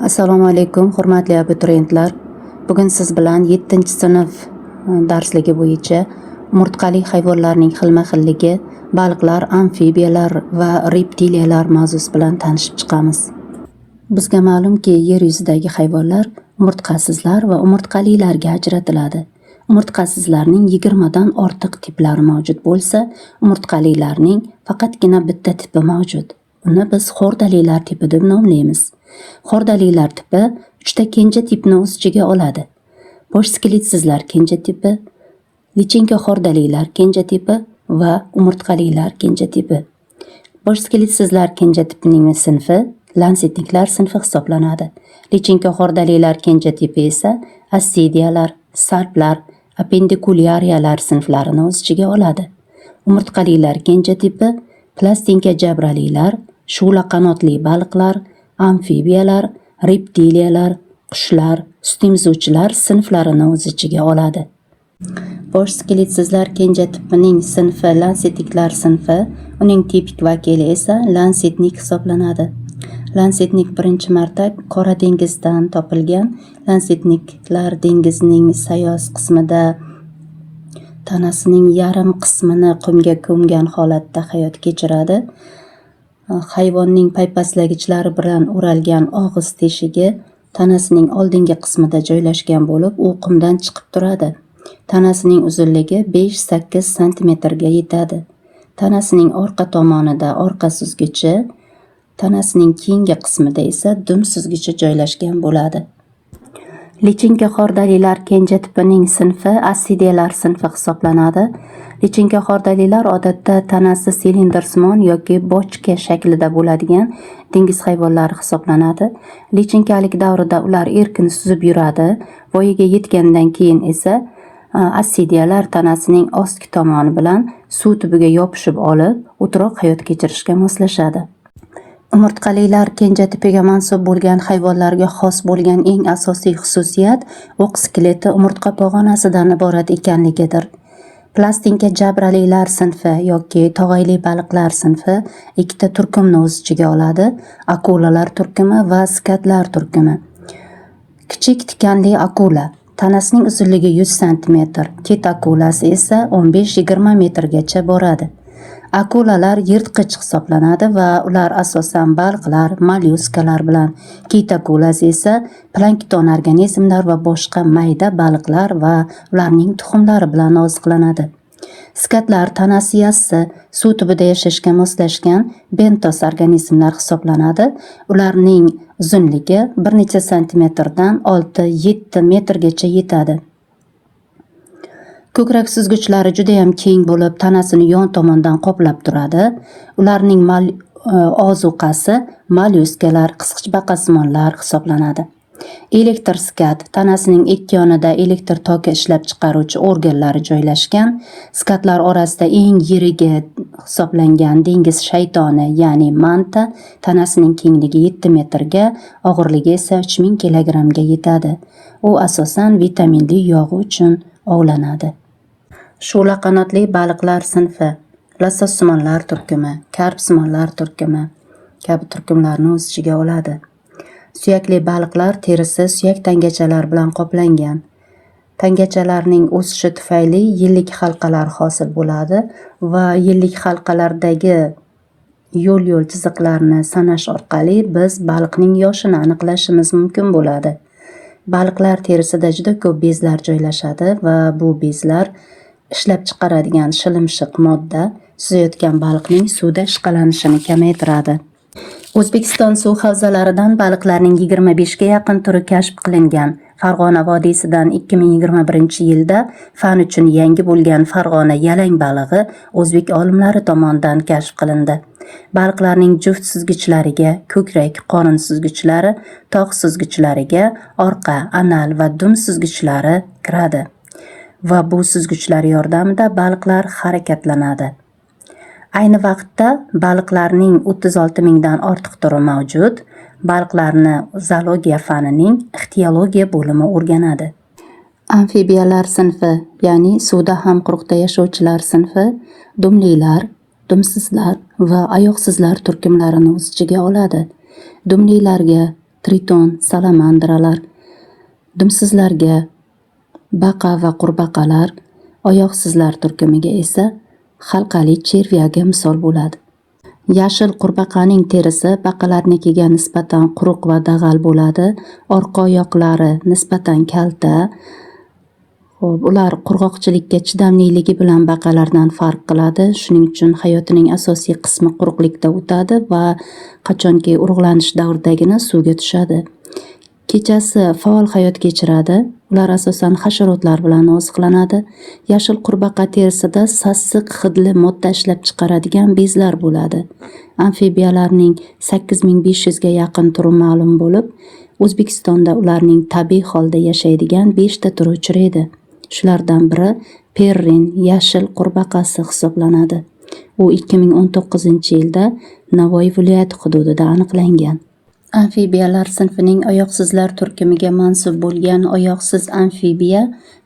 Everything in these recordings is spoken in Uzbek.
Assalomu alaykum, hurmatli abituriyentlar. Bugun siz bilan 7-sinf darsligi bo'yicha umurtqali hayvonlarning xilma-xilligi, baliqlar, amfibiyalar va reptiliyalar mavzusi bilan tanishib chiqamiz. Bizga ma'lumki, yer yuzidagi hayvonlar umurtqasizlar va umurtqalilarga ajratiladi. Umurtqasizlarning 20 dan ortiq tiplari mavjud bo'lsa, umurtqalilarning faqatgina bitta tipi mavjud. Uni biz xordalilar tipi deb nomlaymiz. Xordalilar tipi 3 ta kenja tipni o'z ichiga oladi. Bosh skeletsizlar kenja tipi, lichinka xordalilar kenja tipi va umurtqalilar kenja tipi. Bosh skeletsizlar kenja tipining sinfi lansetniklar sinfi hisoblanadi. Lichinka xordalilar kenja tipi esa assidiyalar, sarplar, appendikulyariyalar sinflarini o'z ichiga oladi. Umurtqalilar kenja tipi plastinka jabralilar, shu'la qanotli baliqlar, amfibiyalar, reptiliyalar, qushlar, sutemizuvchilar sinflarini o'z ichiga oladi. Bosh skeletsizlar kenja tipining sinfi lansetniklar sinfi, uning tipik vakili esa lansetnik hisoblanadi. Lansetnik birinchi marta Qora dengizdan topilgan. Lansetniklar dengizning sayoz qismida tanasining yarim qismini qumga ko'mgan holatda hayot kechiradi. Hayvonning paypaslagichlari bilan o'ralgan og'iz teshigi tanasining oldingi qismida joylashgan bo'lib, u qumdan chiqib turadi. Tanasining uzunligi 5-8 santimetrga yetadi. Tanasining orqa tomonida orqa suzgichi, tanasining keyingi qismida esa dum suzgichi joylashgan bo'ladi. Lichinka xordalilar kenja tipining sinfi assidiyalar sinfi hisoblanadi. Lichinka xordalilar odatda tanasi silindrsimon yoki bochka shaklida bo'ladigan dengiz hayvonlari hisoblanadi. Lichinkalik davrida ular erkin suzib yuradi. Voyaga yetgandan keyin esa assidiyalar tanasining ostki tomoni bilan suv tubiga yopishib olib, o'tiroq hayot kechirishga moslashadi. Umurtqalilar kenja tipiga mansub bo'lgan hayvonlarga xos bo'lgan eng asosiy xususiyat o'q skeleti umurtqa pog'onasidan iborat ekanligidir. Plastinka jabralilar sinfi yoki tog'ayli baliqlar sinfi ikkita turkumni o'z ichiga oladi: akulalar turkumi va skatlar turkumi. Kichik tikanli akula tanasining uzunligi 100 cm, ket akulasi esa 15-20 metrgacha boradi. Akulalar yirtqich hisoblanadi va ular asosan baliqlar, mollyuskalar bilan, kit akulasi esa plankton organizmlar va boshqa mayda baliqlar va ularning tuxumlari bilan oziqlanadi. Skatlar tanasi yassi, suv tubida yashashga moslashgan bentos organizmlar hisoblanadi. Ularning uzunligi bir necha santimetrdan 6-7 metrgacha yetadi. Ko'krak suzgichlari juda ham keng bo'lib, tanasini yon tomondan qoplab turadi. Ularning ozuqasi mollyuskalar, qisqichbaqasimonlar hisoblanadi. Elektr skat tanasining ikki yonida elektr toki ishlab chiqaruvchi organlari joylashgan. Skatlar orasida eng yirigi hisoblangan dengiz shaytoni, ya'ni manta, tanasining kengligi 7 metrga, og'irligi esa 3000 kilogrammga yetadi. U asosan vitaminli yog'i uchun ovlanadi. Shu'la qanotli baliqlar sinfi losossimonlar turkumi, karpsimonlar turkumi kabi turkumlarni o'z ichiga oladi. Suyakli baliqlar terisi suyak tangachalar bilan qoplangan. Tangachalarning o'sishi tufayli yillik halqalar hosil bo'ladi va yillik halqalardagi yo'l chiziqlarni sanash orqali biz baliqning yoshini aniqlashimiz mumkin bo'ladi. Baliqlar terisida juda ko'p bezlar joylashadi va bu bezlar ishlab chiqaradigan shilimshiq modda suzayotgan baliqning suvda ishqalanishini kamaytiradi. O'zbekiston suv havzalaridan baliqlarning 25 ga yaqin turi kashf qilingan. Farg'ona vodiysidan 2021-yilda fan uchun yangi bo'lgan Farg'ona yalang balig'i o'zbek olimlari tomonidan kashf qilindi. Baliqlarning juft suzgichlariga ko'krak, qorin suzgichlari, tog' suzgichlariga orqa, anal va dum suzgichlari kiradi va bu suzgichlar yordamida baliqlar harakatlanadi. Ayni vaqtda baliqlarning 36 mingdan ortiq turi mavjud. Baliqlarni zoologiya fanining ixtiyologiya bo'limi o'rganadi. Amfibiyalar sinfi, ya'ni suvda ham quruqda yashovchilar sinfi, dumlilar, dumsizlar va oyoqsizlar turkumlarini o'z ichiga oladi. Dumlilarga triton, salamandralar, dumsizlarga baqa va qurbaqalar, oyoqsizlar turkumiga esa halqali chervyaga misol bo'ladi. Yashil qurbaqaning terisi baqalarnikiga nisbatan quruq va dag'al bo'ladi. Orqa oyoqlari nisbatan kalta. Ular qurg'oqchilikka chidamliligi bilan baqalardan farq qiladi. Shuning uchun hayotining asosiy qismi quruqlikda o'tadi va qachonki urug'lanish davridagina suvga tushadi. Kechasi faol hayot kechiradi. Ular asosan hasharotlar bilan oziqlanadi. Yashil qurbaqa terisida sassiq hidli modda ishlab chiqaradigan bezlar bo'ladi. Amfibiyalarning 8500 ga yaqin turi ma'lum bo'lib, O'zbekistonda ularning tabiiy holda yashaydigan 5 ta turi uchraydi. Shulardan biri Perrin yashil qurbaqasi hisoblanadi. U 2019-yilda Navoiy viloyati hududida aniqlangan. Amfibiyalar sinfining oyoqsizlar turkumiga mansub bo'lgan oyoqsiz amfibiya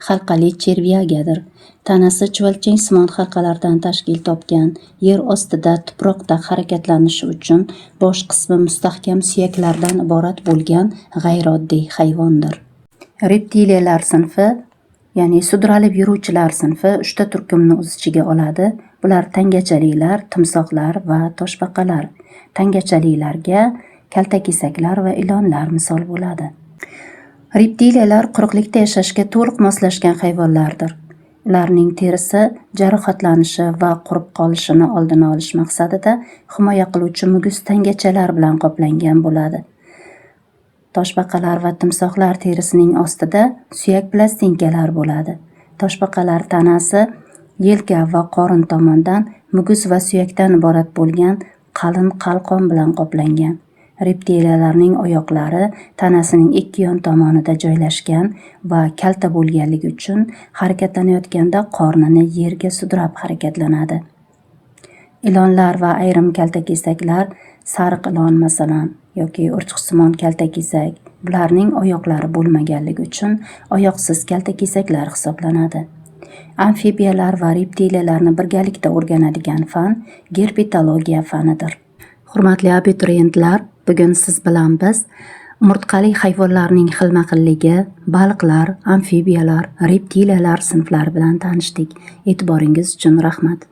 halqali chervyagadir. Tanasi chuvalchangsimon halqalardan tashkil topgan. Yer ostida tuproqda harakatlanishi uchun bosh qismi mustahkam suyaklardan iborat bo'lgan g'ayrioddiy hayvondir. Reptiliyalar sinfi, ya'ni sudralib yuruvchilar sinfi 3 ta turkumni o'z ichiga oladi. Bular tangachaliklar, timsohlar va toshbaqalar. Tangachaliklarga kaltakesaklar va ilonlar misol bo'ladi. Reptiliyalar quruqlikda yashashga to'liq moslashgan hayvonlardir. Ularning terisi jarohatlanishi va qurib qolishini oldini olish maqsadida himoya qiluvchi muguz tangachalar bilan qoplangan bo'ladi. Toshbaqalar va timsohlar terisining ostida suyak plastinkalar bo'ladi. Toshbaqalar tanasi yelka va qorin tomondan muguz va suyakdan iborat bo'lgan qalin qalqon bilan qoplangan. Reptiliyalarning oyoqlari tanasining ikki yon tomonida joylashgan va kalta bo'lganligi uchun harakatlanayotganda qornini yerga sudrab harakatlanadi. Ilonlar va ayrim kaltakesaklar, sariq ilon masalan yoki urchiqsimon kaltakesak, bularning oyoqlari bo'lmaganligi uchun oyoqsiz kaltakesaklar hisoblanadi. Amfibiyalar va reptiliyalarni birgalikda o'rganadigan fan gerpetologiya fanidir. Hurmatli abituriyentlar, bugun siz bilan biz umurtqali hayvonlarning xilma-xilligi, baliqlar, amfibiyalar, reptiliyalar sinflari bilan tanishdik. E'tiboringiz uchun rahmat.